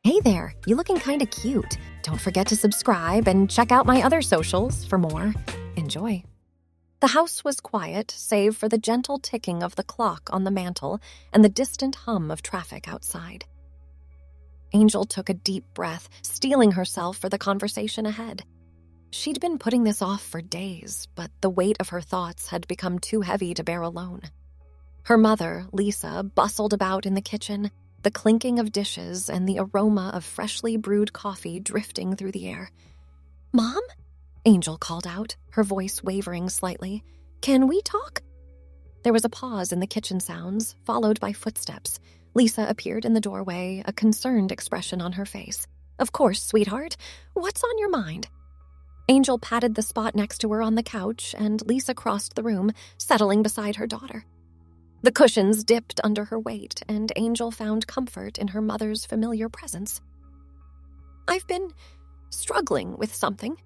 Hey there, you looking kinda cute. Don't forget to subscribe and check out my other socials for more. Enjoy. The house was quiet, save for the gentle ticking of the clock on the mantel and the distant hum of traffic outside. Angel took a deep breath, steeling herself for the conversation ahead. She'd been putting this off for days, but the weight of her thoughts had become too heavy to bear alone. Her mother, Lisa, bustled about in the kitchen, the clinking of dishes and the aroma of freshly brewed coffee drifting through the air. "Mom?" Angel called out, her voice wavering slightly. "Can we talk?" There was a pause in the kitchen sounds, followed by footsteps. Lisa appeared in the doorway, a concerned expression on her face. "Of course, sweetheart. What's on your mind?" Angel patted the spot next to her on the couch, and Lisa crossed the room, settling beside her daughter. The cushions dipped under her weight, and Angel found comfort in her mother's familiar presence. "I've been struggling with something,"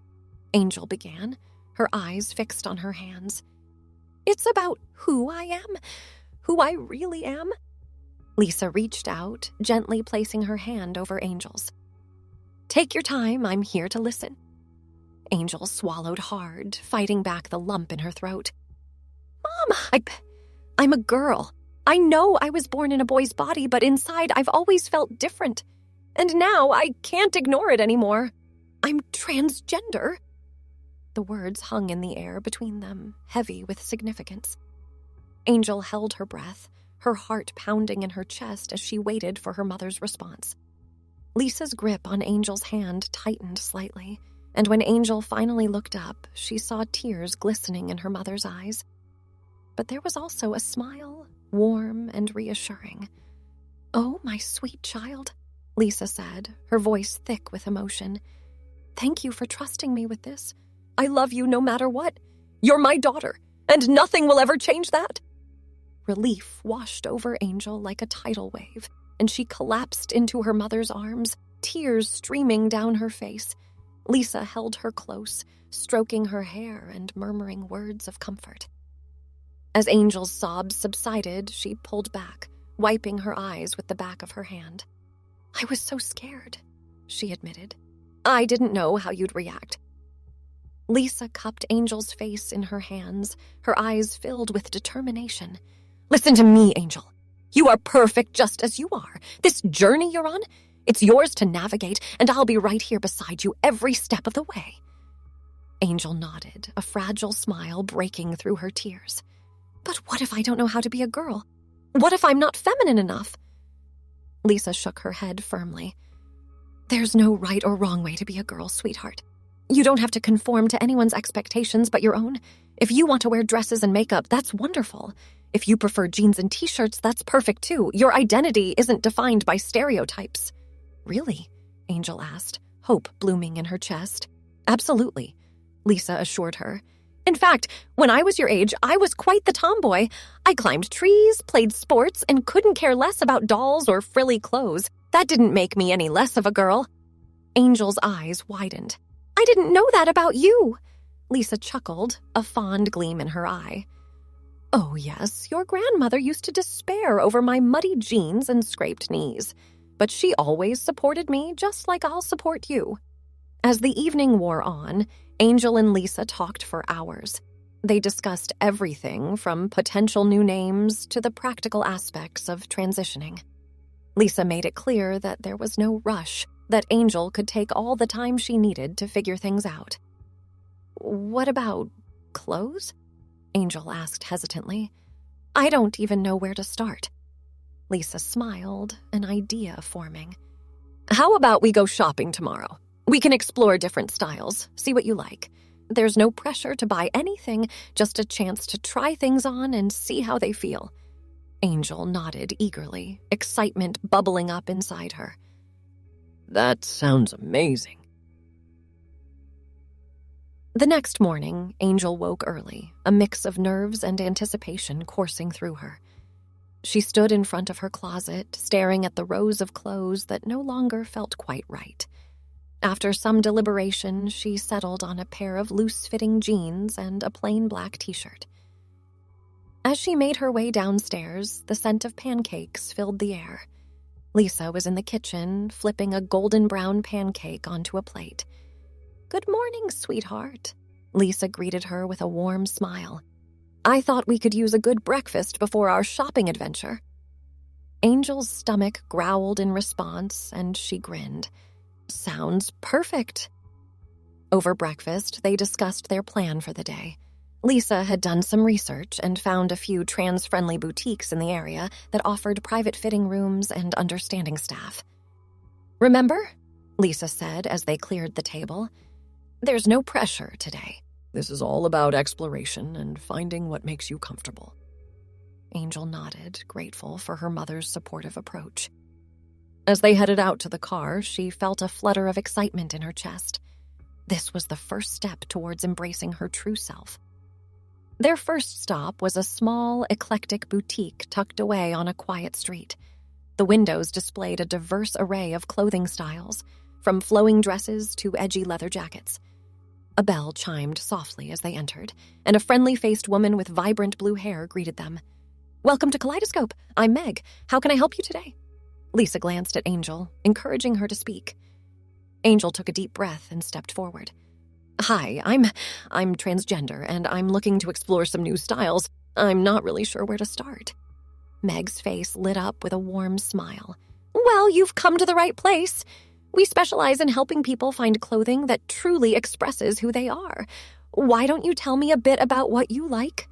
Angel began, her eyes fixed on her hands. "It's about who I am, who I really am." Lisa reached out, gently placing her hand over Angel's. "Take your time, I'm here to listen." Angel swallowed hard, fighting back the lump in her throat. "Mom, I'm a girl. I know I was born in a boy's body, but inside I've always felt different. And now I can't ignore it anymore. I'm transgender." The words hung in the air between them, heavy with significance. Angel held her breath, her heart pounding in her chest as she waited for her mother's response. Lisa's grip on Angel's hand tightened slightly, and when Angel finally looked up, she saw tears glistening in her mother's eyes. But there was also a smile, warm and reassuring. "Oh, my sweet child," Lisa said, her voice thick with emotion. "Thank you for trusting me with this. I love you no matter what. You're my daughter, and nothing will ever change that." Relief washed over Angel like a tidal wave, and she collapsed into her mother's arms, tears streaming down her face. Lisa held her close, stroking her hair and murmuring words of comfort. As Angel's sobs subsided, she pulled back, wiping her eyes with the back of her hand. "I was so scared," she admitted. "I didn't know how you'd react." Lisa cupped Angel's face in her hands, her eyes filled with determination. "Listen to me, Angel. You are perfect just as you are. This journey you're on, it's yours to navigate, and I'll be right here beside you every step of the way." Angel nodded, a fragile smile breaking through her tears. "But what if I don't know how to be a girl? What if I'm not feminine enough?" Lisa shook her head firmly. "There's no right or wrong way to be a girl, sweetheart. You don't have to conform to anyone's expectations but your own. If you want to wear dresses and makeup, that's wonderful. If you prefer jeans and t-shirts, that's perfect too. Your identity isn't defined by stereotypes." "Really?" Angel asked, hope blooming in her chest. "Absolutely," Lisa assured her. "In fact, when I was your age, I was quite the tomboy. I climbed trees, played sports, and couldn't care less about dolls or frilly clothes. That didn't make me any less of a girl." Angel's eyes widened. "I didn't know that about you." Lisa chuckled, a fond gleam in her eye. "Oh yes, your grandmother used to despair over my muddy jeans and scraped knees. But she always supported me just like I'll support you." As the evening wore on, Angel and Lisa talked for hours. They discussed everything from potential new names to the practical aspects of transitioning. Lisa made it clear that there was no rush, that Angel could take all the time she needed to figure things out. "What about clothes?" Angel asked hesitantly. "I don't even know where to start." Lisa smiled, an idea forming. "How about we go shopping tomorrow? We can explore different styles, see what you like. There's no pressure to buy anything, just a chance to try things on and see how they feel." Angel nodded eagerly, excitement bubbling up inside her. "That sounds amazing." The next morning, Angel woke early, a mix of nerves and anticipation coursing through her. She stood in front of her closet, staring at the rows of clothes that no longer felt quite right. After some deliberation, she settled on a pair of loose-fitting jeans and a plain black t-shirt. As she made her way downstairs, the scent of pancakes filled the air. Lisa was in the kitchen, flipping a golden brown pancake onto a plate. "Good morning, sweetheart." Lisa greeted her with a warm smile. "I thought we could use a good breakfast before our shopping adventure." Angel's stomach growled in response, and she grinned. "Sounds perfect." Over breakfast, they discussed their plan for the day. Lisa had done some research and found a few trans-friendly boutiques in the area that offered private fitting rooms and understanding staff. "Remember?" Lisa said as they cleared the table. "There's no pressure today. This is all about exploration and finding what makes you comfortable." Angel nodded, grateful for her mother's supportive approach. As they headed out to the car, she felt a flutter of excitement in her chest. This was the first step towards embracing her true self. Their first stop was a small, eclectic boutique tucked away on a quiet street. The windows displayed a diverse array of clothing styles, from flowing dresses to edgy leather jackets. A bell chimed softly as they entered, and a friendly-faced woman with vibrant blue hair greeted them. "Welcome to Kaleidoscope. I'm Meg. How can I help you today?" Lisa glanced at Angel, encouraging her to speak. Angel took a deep breath and stepped forward. "Hi, I'm transgender, and I'm looking to explore some new styles. I'm not really sure where to start." Meg's face lit up with a warm smile. "Well, you've come to the right place. We specialize in helping people find clothing that truly expresses who they are. Why don't you tell me a bit about what you like?"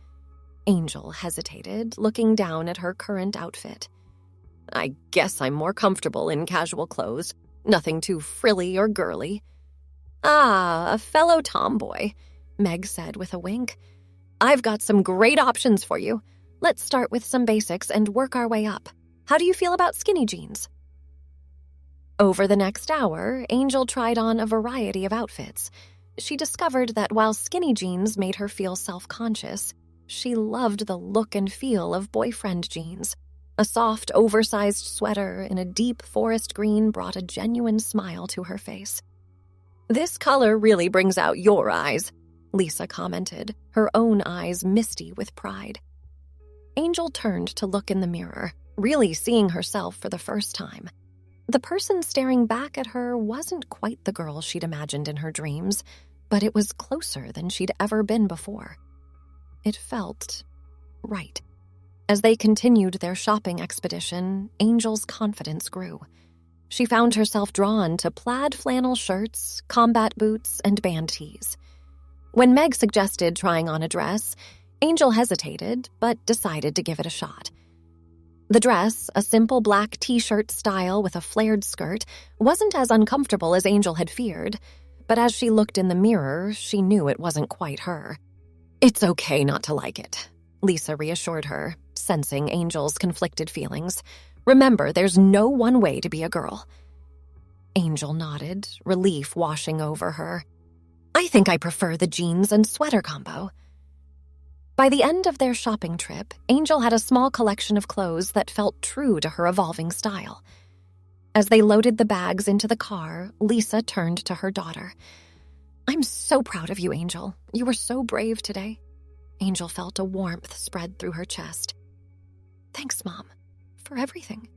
Angel hesitated, looking down at her current outfit. "I guess I'm more comfortable in casual clothes. Nothing too frilly or girly." "Ah, a fellow tomboy," Meg said with a wink. "I've got some great options for you. Let's start with some basics and work our way up. How do you feel about skinny jeans?" Over the next hour, Angel tried on a variety of outfits. She discovered that while skinny jeans made her feel self-conscious, she loved the look and feel of boyfriend jeans. A soft, oversized sweater in a deep forest green brought a genuine smile to her face. "This color really brings out your eyes," Lisa commented, her own eyes misty with pride. Angel turned to look in the mirror, really seeing herself for the first time. The person staring back at her wasn't quite the girl she'd imagined in her dreams, but it was closer than she'd ever been before. It felt right. As they continued their shopping expedition, Angel's confidence grew. She found herself drawn to plaid flannel shirts, combat boots, and band tees. When Meg suggested trying on a dress, Angel hesitated, but decided to give it a shot. The dress, a simple black t-shirt style with a flared skirt, wasn't as uncomfortable as Angel had feared, but as she looked in the mirror, she knew it wasn't quite her. "It's okay not to like it," Lisa reassured her, sensing Angel's conflicted feelings. "Remember, there's no one way to be a girl." Angel nodded, relief washing over her. "I think I prefer the jeans and sweater combo." By the end of their shopping trip, Angel had a small collection of clothes that felt true to her evolving style. As they loaded the bags into the car, Lisa turned to her daughter. "I'm so proud of you, Angel. You were so brave today." Angel felt a warmth spread through her chest. "Thanks, Mom, for everything.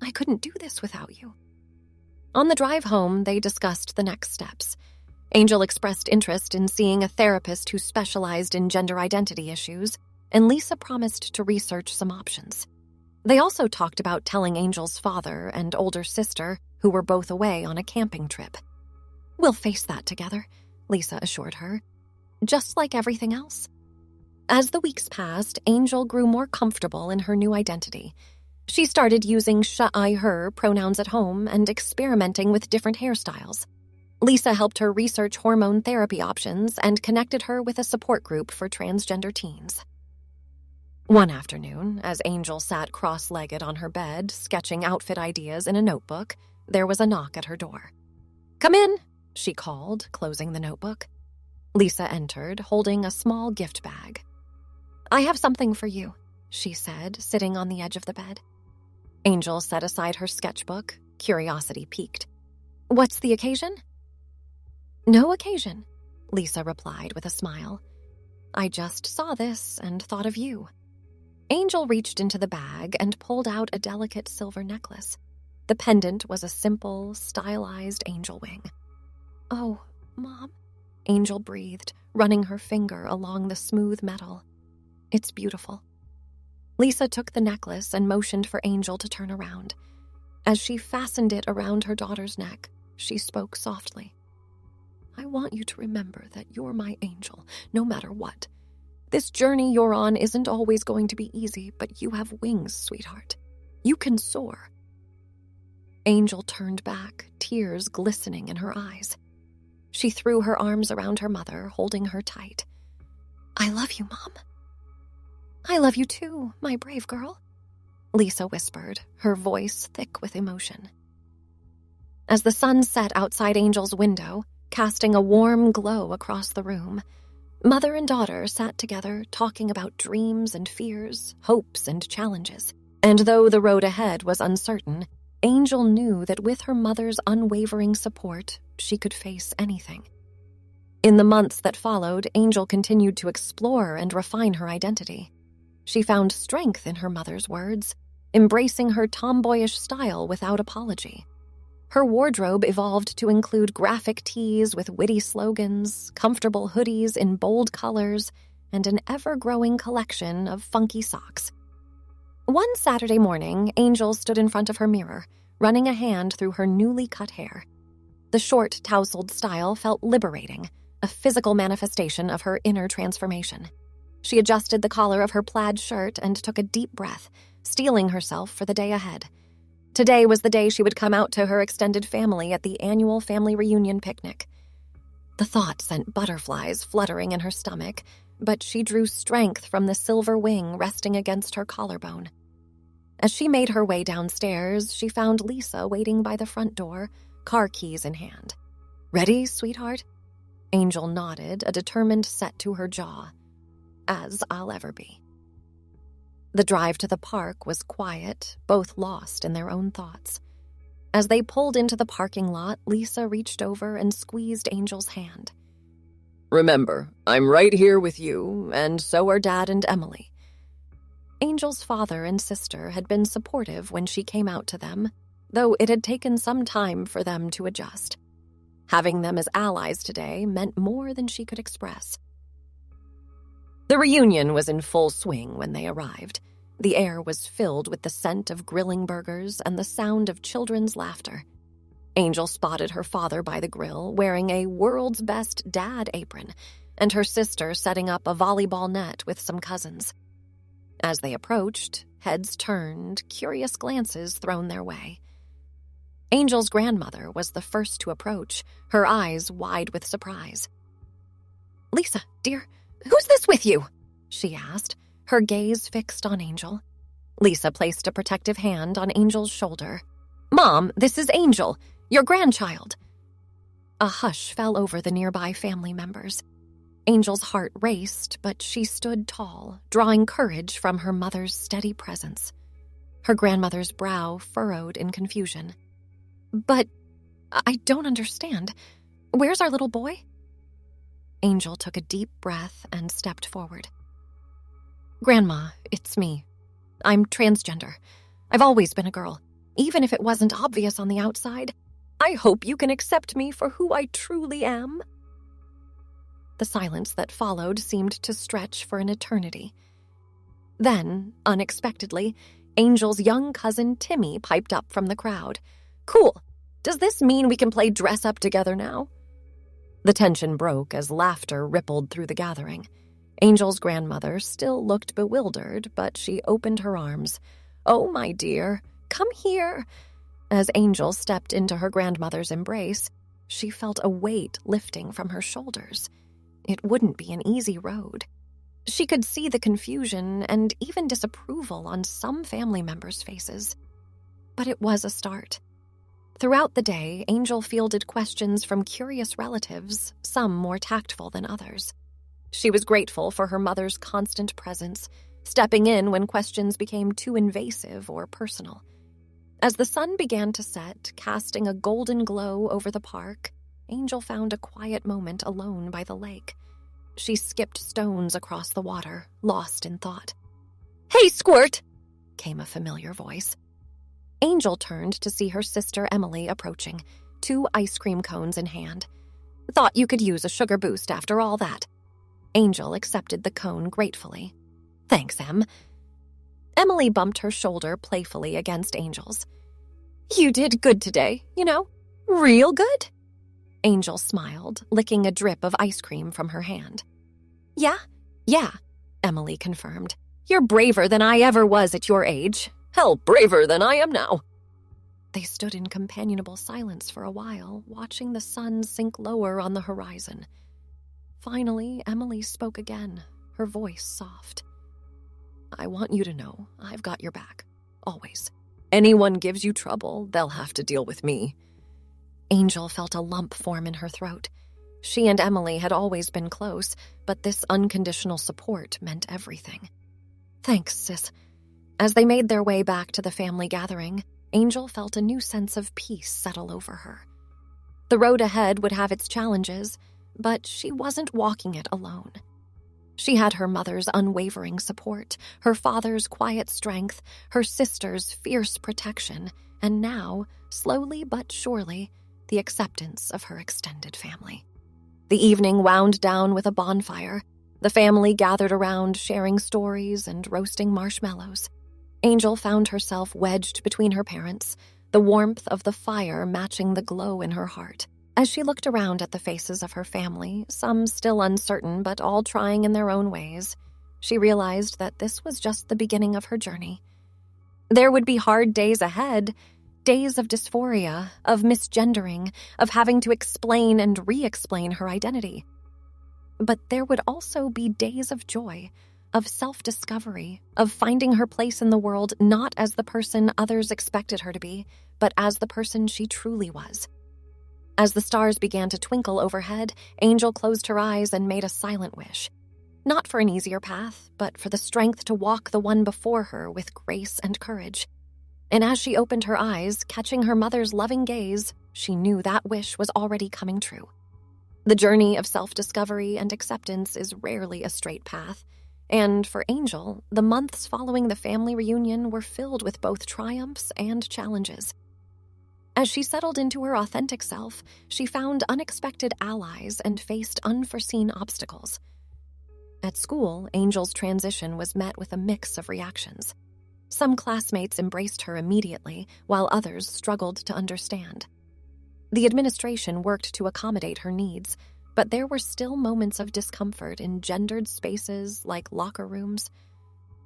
I couldn't do this without you." On the drive home, they discussed the next steps. Angel expressed interest in seeing a therapist who specialized in gender identity issues, and Lisa promised to research some options. They also talked about telling Angel's father and older sister, who were both away on a camping trip. "We'll face that together," Lisa assured her. "Just like everything else." As the weeks passed, Angel grew more comfortable in her new identity. She started using she, I, her pronouns at home and experimenting with different hairstyles. Lisa helped her research hormone therapy options and connected her with a support group for transgender teens. One afternoon, as Angel sat cross-legged on her bed, sketching outfit ideas in a notebook, there was a knock at her door. "Come in," she called, closing the notebook. Lisa entered, holding a small gift bag. "I have something for you," she said, sitting on the edge of the bed. Angel set aside her sketchbook, curiosity piqued. "What's the occasion?" "No occasion," Lisa replied with a smile. "I just saw this and thought of you." Angel reached into the bag and pulled out a delicate silver necklace. The pendant was a simple, stylized angel wing. "Oh, Mom," Angel breathed, running her finger along the smooth metal. "It's beautiful." Lisa took the necklace and motioned for Angel to turn around. As she fastened it around her daughter's neck, she spoke softly. "I want you to remember that you're my angel, no matter what. This journey you're on isn't always going to be easy, but you have wings, sweetheart. You can soar." Angel turned back, tears glistening in her eyes. She threw her arms around her mother, holding her tight. "I love you, Mom." "I love you too, my brave girl," Lisa whispered, her voice thick with emotion. As the sun set outside Angel's window, casting a warm glow across the room, mother and daughter sat together talking about dreams and fears, hopes and challenges. And though the road ahead was uncertain, Angel knew that with her mother's unwavering support, she could face anything. In the months that followed, Angel continued to explore and refine her identity. She found strength in her mother's words, embracing her tomboyish style without apology. Her wardrobe evolved to include graphic tees with witty slogans, comfortable hoodies in bold colors, and an ever-growing collection of funky socks. One Saturday morning, Angel stood in front of her mirror, running a hand through her newly cut hair. The short, tousled style felt liberating, a physical manifestation of her inner transformation. She adjusted the collar of her plaid shirt and took a deep breath, steeling herself for the day ahead. Today was the day she would come out to her extended family at the annual family reunion picnic. The thought sent butterflies fluttering in her stomach, but she drew strength from the silver wing resting against her collarbone. As she made her way downstairs, she found Lisa waiting by the front door, car keys in hand. "Ready, sweetheart?" Angel nodded, a determined set to her jaw. "As I'll ever be." The drive to the park was quiet, both lost in their own thoughts. As they pulled into the parking lot, Lisa reached over and squeezed Angel's hand. "Remember, I'm right here with you, and so are Dad and Emily." Angel's father and sister had been supportive when she came out to them, though it had taken some time for them to adjust. Having them as allies today meant more than she could express. The reunion was in full swing when they arrived. The air was filled with the scent of grilling burgers and the sound of children's laughter. Angel spotted her father by the grill, wearing a world's best dad apron, and her sister setting up a volleyball net with some cousins. As they approached, heads turned, curious glances thrown their way. Angel's grandmother was the first to approach, her eyes wide with surprise. "Lisa, dear, who's this with you?" she asked, her gaze fixed on Angel. Lisa placed a protective hand on Angel's shoulder. "Mom, this is Angel, your grandchild." A hush fell over the nearby family members. Angel's heart raced, but she stood tall, drawing courage from her mother's steady presence. Her grandmother's brow furrowed in confusion. "But I don't understand. Where's our little boy?" Angel took a deep breath and stepped forward. "Grandma, it's me. I'm transgender. I've always been a girl, even if it wasn't obvious on the outside. I hope you can accept me for who I truly am." The silence that followed seemed to stretch for an eternity. Then, unexpectedly, Angel's young cousin Timmy piped up from the crowd. "Cool. Does this mean we can play dress-up together now?" The tension broke as laughter rippled through the gathering. Angel's grandmother still looked bewildered, but she opened her arms. "Oh, my dear, come here." As Angel stepped into her grandmother's embrace, she felt a weight lifting from her shoulders. It wouldn't be an easy road. She could see the confusion and even disapproval on some family members' faces. But it was a start. Throughout the day, Angel fielded questions from curious relatives, some more tactful than others. She was grateful for her mother's constant presence, stepping in when questions became too invasive or personal. As the sun began to set, casting a golden glow over the park, Angel found a quiet moment alone by the lake. She skipped stones across the water, lost in thought. "Hey, Squirt!" came a familiar voice. Angel turned to see her sister Emily approaching, 2 ice cream cones in hand. "Thought you could use a sugar boost after all that." Angel accepted the cone gratefully. "Thanks, Em." Emily bumped her shoulder playfully against Angel's. "You did good today, real good." Angel smiled, licking a drip of ice cream from her hand. Yeah, Emily confirmed. "You're braver than I ever was at your age. Hell, braver than I am now." They stood in companionable silence for a while, watching the sun sink lower on the horizon. Finally, Emily spoke again, her voice soft. "I want you to know I've got your back, always. Anyone gives you trouble, they'll have to deal with me." Angel felt a lump form in her throat. She and Emily had always been close, but this unconditional support meant everything. "Thanks, sis." As they made their way back to the family gathering, Angel felt a new sense of peace settle over her. The road ahead would have its challenges, but she wasn't walking it alone. She had her mother's unwavering support, her father's quiet strength, her sister's fierce protection, and now, slowly but surely, the acceptance of her extended family. The evening wound down with a bonfire. The family gathered around, sharing stories and roasting marshmallows. Angel found herself wedged between her parents, the warmth of the fire matching the glow in her heart. As she looked around at the faces of her family, some still uncertain but all trying in their own ways, she realized that this was just the beginning of her journey. There would be hard days ahead, days of dysphoria, of misgendering, of having to explain and re-explain her identity. But there would also be days of joy, of self-discovery, of finding her place in the world not as the person others expected her to be, but as the person she truly was. As the stars began to twinkle overhead, Angel closed her eyes and made a silent wish. Not for an easier path, but for the strength to walk the one before her with grace and courage. And as she opened her eyes, catching her mother's loving gaze, she knew that wish was already coming true. The journey of self-discovery and acceptance is rarely a straight path, and for Angel, the months following the family reunion were filled with both triumphs and challenges. As she settled into her authentic self, she found unexpected allies and faced unforeseen obstacles. At school, Angel's transition was met with a mix of reactions. Some classmates embraced her immediately, while others struggled to understand. The administration worked to accommodate her needs, but there were still moments of discomfort in gendered spaces like locker rooms.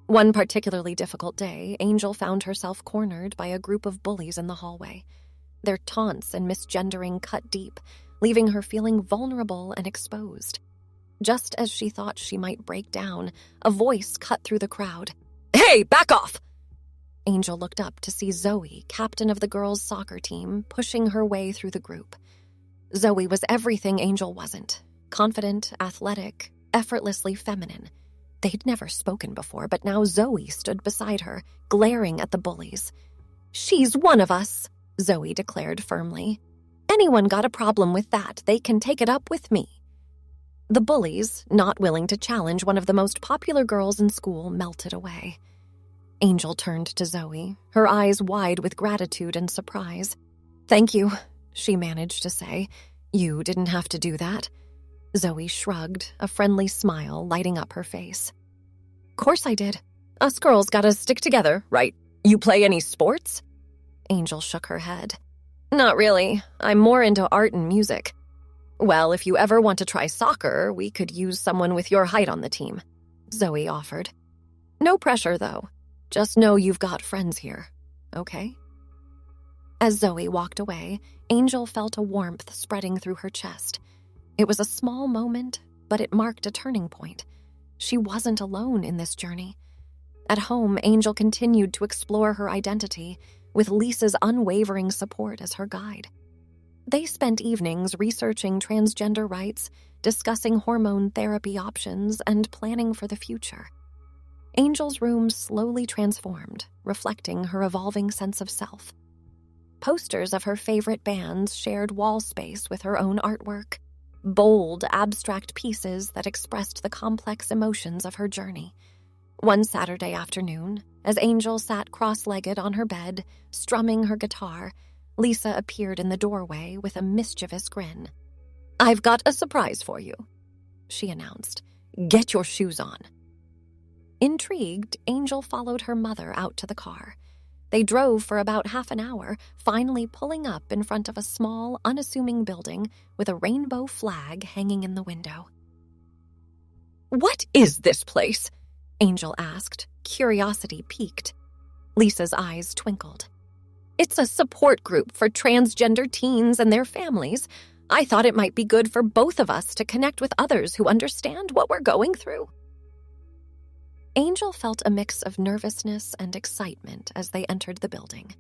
One particularly difficult day, Angel found herself cornered by a group of bullies in the hallway. Their taunts and misgendering cut deep, leaving her feeling vulnerable and exposed. Just as she thought she might break down, a voice cut through the crowd. "Hey, back off!" Angel looked up to see Zoe, captain of the girls' soccer team, pushing her way through the group. Zoe was everything Angel wasn't. Confident, athletic, effortlessly feminine. They'd never spoken before, but now Zoe stood beside her, glaring at the bullies. "She's one of us," Zoe declared firmly. "Anyone got a problem with that, they can take it up with me." The bullies, not willing to challenge one of the most popular girls in school, melted away. Angel turned to Zoe, her eyes wide with gratitude and surprise. "Thank you," she managed to say. "You didn't have to do that." Zoe shrugged, a friendly smile lighting up her face. "Course I did. Us girls gotta stick together, right? You play any sports?" Angel shook her head. "Not really. I'm more into art and music." "Well, if you ever want to try soccer, we could use someone with your height on the team," Zoe offered. "No pressure, though. Just know you've got friends here, okay?" As Zoe walked away, Angel felt a warmth spreading through her chest. It was a small moment, but it marked a turning point. She wasn't alone in this journey. At home, Angel continued to explore her identity, with Lisa's unwavering support as her guide. They spent evenings researching transgender rights, discussing hormone therapy options, and planning for the future. Angel's room slowly transformed, reflecting her evolving sense of self. Posters of her favorite bands shared wall space with her own artwork, bold, abstract pieces that expressed the complex emotions of her journey. One Saturday afternoon, as Angel sat cross-legged on her bed, strumming her guitar, Lisa appeared in the doorway with a mischievous grin. "I've got a surprise for you," she announced. "Get your shoes on." Intrigued, Angel followed her mother out to the car. They drove for about half an hour, finally pulling up in front of a small, unassuming building with a rainbow flag hanging in the window. "What is this place?" Angel asked, curiosity piqued. Lisa's eyes twinkled. "It's a support group for transgender teens and their families. I thought it might be good for both of us to connect with others who understand what we're going through." Angel felt a mix of nervousness and excitement as they entered the building.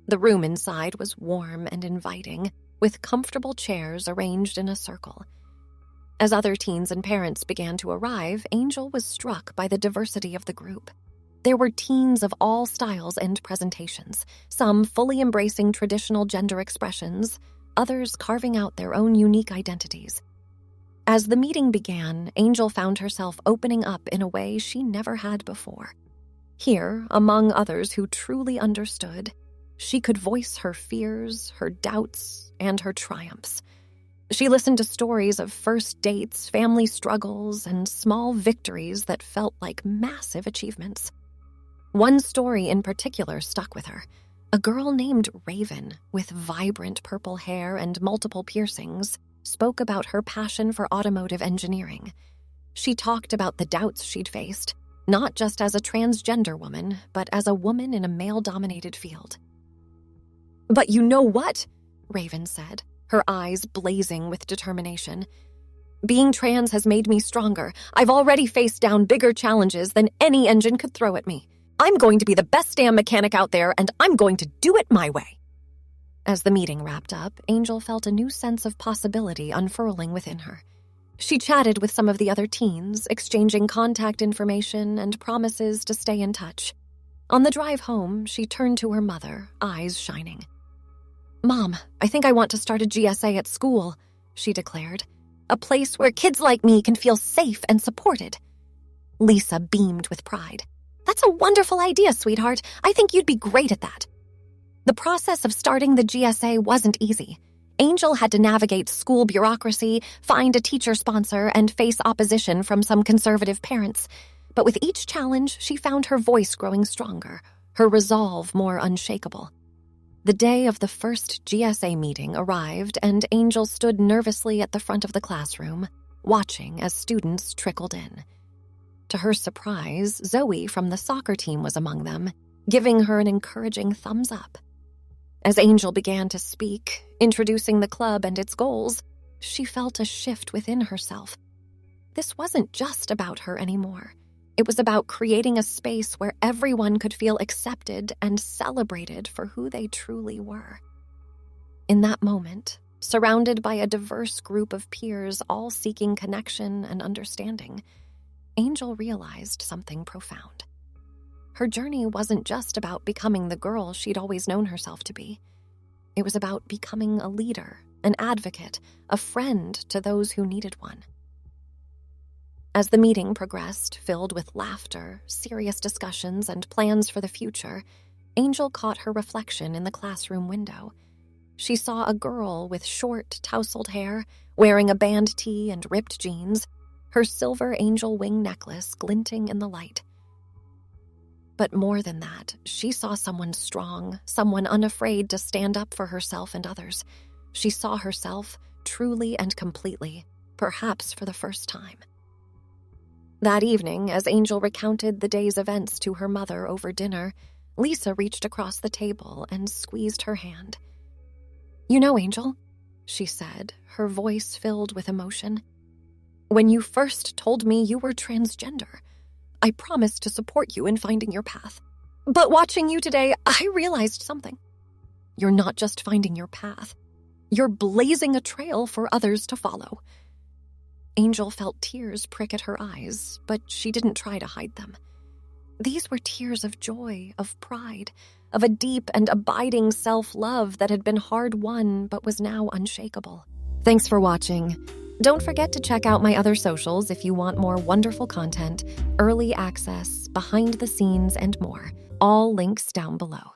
The room inside was warm and inviting, with comfortable chairs arranged in a circle. As other teens and parents began to arrive, Angel was struck by the diversity of the group. There were teens of all styles and presentations, some fully embracing traditional gender expressions, others carving out their own unique identities. As the meeting began, Angel found herself opening up in a way she never had before. Here, among others who truly understood, she could voice her fears, her doubts, and her triumphs. She listened to stories of first dates, family struggles, and small victories that felt like massive achievements. One story in particular stuck with her. A girl named Raven, with vibrant purple hair and multiple piercings, spoke about her passion for automotive engineering. She talked about the doubts she'd faced, not just as a transgender woman, but as a woman in a male-dominated field. "But you know what?" Raven said, her eyes blazing with determination. "Being trans has made me stronger. I've already faced down bigger challenges than any engine could throw at me. I'm going to be the best damn mechanic out there, and I'm going to do it my way." As the meeting wrapped up, Angel felt a new sense of possibility unfurling within her. She chatted with some of the other teens, exchanging contact information and promises to stay in touch. On the drive home, she turned to her mother, eyes shining. "Mom, I think I want to start a GSA at school," she declared. "A place where kids like me can feel safe and supported." Lisa beamed with pride. "That's a wonderful idea, sweetheart. I think you'd be great at that." The process of starting the GSA wasn't easy. Angel had to navigate school bureaucracy, find a teacher sponsor, and face opposition from some conservative parents. But with each challenge, she found her voice growing stronger, her resolve more unshakable. The day of the first GSA meeting arrived, and Angel stood nervously at the front of the classroom, watching as students trickled in. To her surprise, Zoe from the soccer team was among them, giving her an encouraging thumbs up. As Angel began to speak, introducing the club and its goals, she felt a shift within herself. This wasn't just about her anymore. It was about creating a space where everyone could feel accepted and celebrated for who they truly were. In that moment, surrounded by a diverse group of peers all seeking connection and understanding, Angel realized something profound. Her journey wasn't just about becoming the girl she'd always known herself to be. It was about becoming a leader, an advocate, a friend to those who needed one. As the meeting progressed, filled with laughter, serious discussions, and plans for the future, Angel caught her reflection in the classroom window. She saw a girl with short, tousled hair, wearing a band tee and ripped jeans, her silver angel wing necklace glinting in the light. But more than that, she saw someone strong, someone unafraid to stand up for herself and others. She saw herself, truly and completely, perhaps for the first time. That evening, as Angel recounted the day's events to her mother over dinner, Lisa reached across the table and squeezed her hand. "You know, Angel," she said, her voice filled with emotion, "when you first told me you were transgender, I promised to support you in finding your path. But watching you today, I realized something. You're not just finding your path. You're blazing a trail for others to follow." Angel felt tears prick at her eyes, but she didn't try to hide them. These were tears of joy, of pride, of a deep and abiding self-love that had been hard-won but was now unshakable. Thanks for watching. Don't forget to check out my other socials if you want more wonderful content, early access, behind the scenes, and more. All links down below.